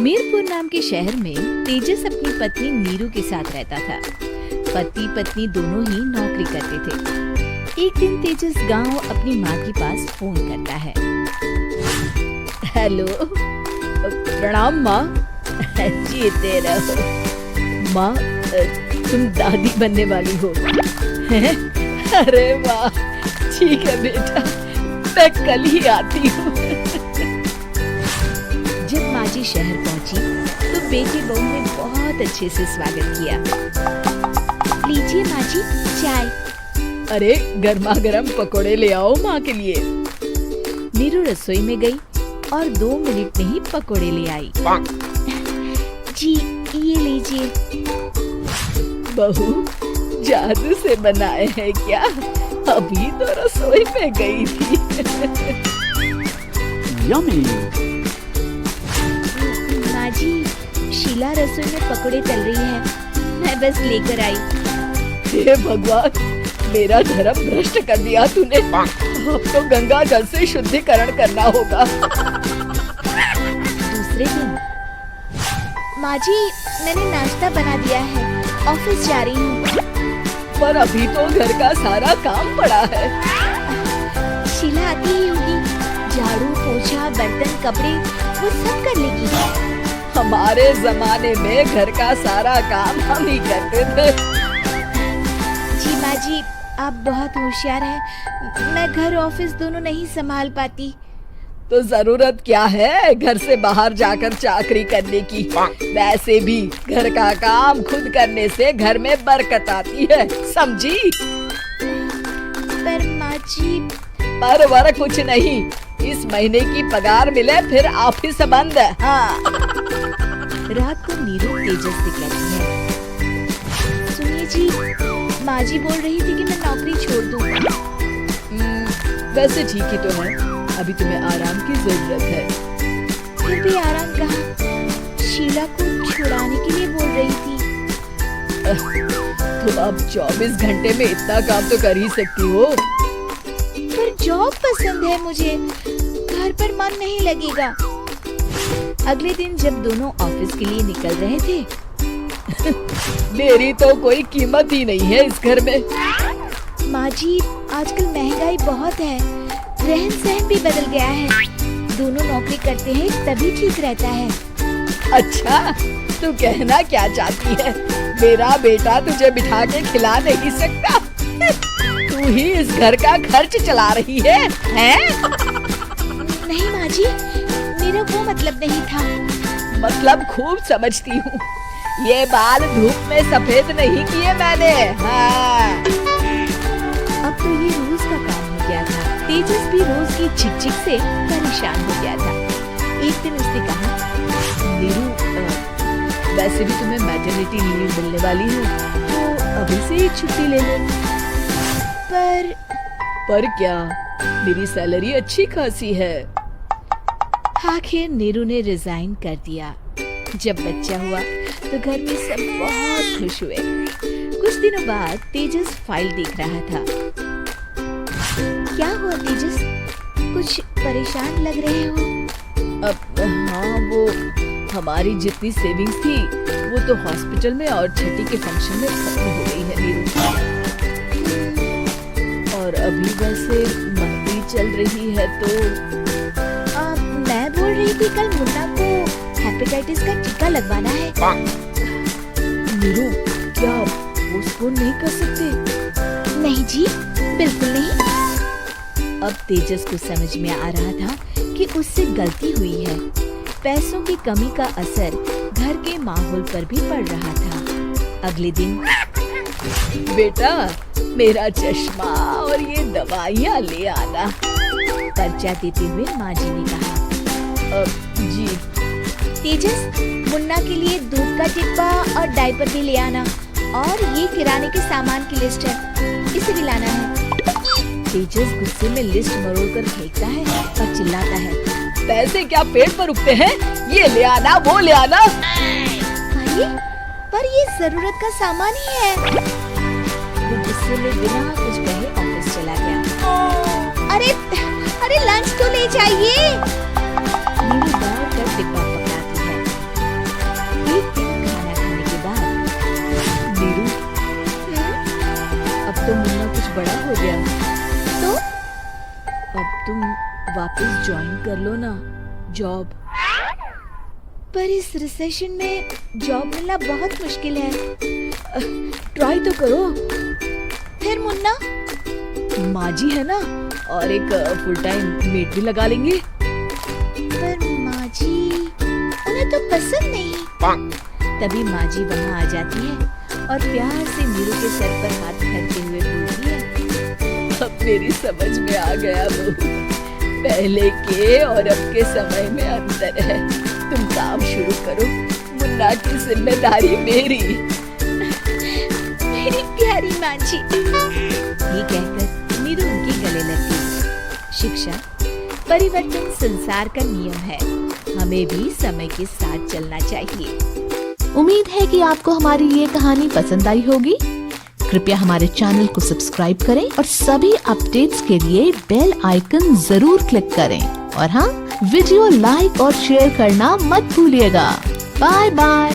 मीरपुर नाम के शहर में तेजस अपनी पत्नी नीरू के साथ रहता था। पति पत्नी दोनों ही नौकरी करते थे। एक दिन तेजस गांव अपनी माँ के पास फोन करता है। हेलो, प्रणाम माँ। जीते रहो माँ, तुम दादी बनने वाली हो। अरे वाह, ठीक है बेटा, मैं कल ही आती हूँ। जब माँ जी शहर पहुँची तो बेटी बहू ने बहुत अच्छे से स्वागत किया। लीजिए माँ जी चाय। अरे गर्मा गर्म पकोड़े ले आओ माँ के लिए। नीरू रसोई में गई और 2 मिनट में ही पकोड़े ले आई। जी ये लीजिए। बहू जादू से बनाए हैं क्या? अभी तो रसोई में गई थी। यम्मी। माँ जी, शीला रसोई में पकोड़े तल रही है, मैं बस लेकर आई। हे भगवान, मेरा धर्म भ्रष्ट कर दिया तूने। अब तो गंगा जल से शुद्धिकरण करना होगा। दूसरे दिन, माँ जी मैंने नाश्ता बना दिया है, ऑफिस जा रही हूँ। पर अभी तो घर का सारा काम पड़ा है। शीला आती ही होगी, झाड़ू पोछा बर्तन कपड़े वो सब कर लेगी। हमारे जमाने में घर का सारा काम हम ही करते थे। जी माँ जी, आप बहुत होशियार हैं, मैं घर ऑफिस दोनों नहीं संभाल पाती। तो जरूरत क्या है घर से बाहर जाकर चाकरी करने की? वैसे भी घर का काम खुद करने से घर में बरकत आती है, समझी? पर माँ जी, पर वर कुछ नहीं, इस महीने की पगार मिले फिर ऑफिस बंद। हाँ। रात को नीरू तेजस से कहती है, सुनिए जी, माँ जी बोल रही थी कि मैं नौकरी छोड़ दूँ। वैसे ठीक ही तो है, अभी तुम्हें आराम की जरूरत है। फिर भी आराम कहाँ? शीला को छुड़ाने के लिए बोल रही थी। तुम अब 24 घंटे में इतना काम तो कर ही सकती हो। पर जॉब पसंद है मुझे, घर पर मन नहीं लगेगा। अगले दिन जब दोनों ऑफिस के लिए निकल रहे थे, मेरी तो कोई कीमत ही नहीं है इस घर में। माँ जी, आजकल महंगाई बहुत है, रहन सहन भी बदल गया है। दोनों नौकरी करते हैं तभी ठीक रहता है। अच्छा, तू कहना क्या चाहती है? मेरा बेटा तुझे बिठा के खिला नहीं सकता? तू ही इस घर का खर्च चला रही है, हैं? नहीं माँ जी, मेरा वो मतलब नहीं था। मतलब खूब समझती हूँ, ये बाल धूप में सफेद नहीं किए मैंने। हाँ। अब तो ये रोज का काम हो गया था। तेजस भी रोज की झिकझिक से परेशान हो गया था। एक दिन उसने कहा, नीरू, वैसे भी तुम्हें मैटरनिटी लीव मिलने वाली है, तो अभी से ही छुट्टी ले लो। पर क्या, मेरी सैलरी अच्छी खासी है। आखिर नीरू ने रिजाइन कर दिया। जब बच्चा हुआ तो घर में सब बहुत खुश हुए। कुछ दिनों बाद तेजस फाइल देख रहा था। क्या हुआ तेजस, कुछ परेशान लग रहे हो? अब हाँ, वो हमारी जितनी सेविंग्स थी वो तो हॉस्पिटल में और छठी के फंक्शन में खत्म हो गई है नीरू। और अभी वैसे महंगी चल रही है तो मैं बोल रही थी कल मुन्ना को हेपेटाइटिस का टीका लगवाना है। नीरू, क्या पोस्टपोन नहीं कर सकते? नहीं जी, बिल्कुल नहीं। अब तेजस को समझ में आ रहा था कि उससे गलती हुई है। पैसों की कमी का असर घर के माहौल पर भी पड़ रहा था। अगले दिन, बेटा मेरा चश्मा और ये दवाइयाँ ले आना, पर्चा देते हुए माँ जी ने कहा। जी। तेजस, मुन्ना के लिए दूध का डिब्बा और डायपर भी ले आना, और ये किराने के सामान की लिस्ट है, इसे भी लाना है। तेजस गुस्से में लिस्ट मरोड़कर फेंकता है और चिल्लाता है, पैसे क्या पेट पर उगते हैं? ये ले आना, वो ले आना। अरे, पर ये जरूरत का सामान ही है। वो गुस्से में बिना कुछ कहे ऑफिस चला गया। अरे लंच तो ले जाइए। नीरू दौड़ कर डिब्बा पकड़ाती है वापस ज्वाइन कर लो ना जॉब। पर इस रिसेशन में जॉब मिलना बहुत मुश्किल है। ट्राई तो करो। फिर मुन्ना, माजी है ना, और एक फुल टाइम मेड भी लगा लेंगे। पर माजी, उन्हें तो पसंद नहीं। तभी माजी वहाँ आ जाती है और प्यार से नीरू के सर पर हाथ फेरते हुए बोलती है, अब मेरी समझ में आ गया बहू, पहले के और अब के समय में अंतर है। तुम काम शुरू करो, मुन्ना की जिम्मेदारी मेरी। मेरी प्यारी मांझी। ये कहकर नीरू उनके गले लगी। शिक्षा, परिवर्तन संसार का नियम है, हमें भी समय के साथ चलना चाहिए। उम्मीद है कि आपको हमारी ये कहानी पसंद आई होगी। कृपया हमारे चैनल को सब्सक्राइब करें और सभी अपडेट्स के लिए बेल आइकन जरूर क्लिक करें। और हाँ, वीडियो लाइक और शेयर करना मत भूलिएगा। Bye bye.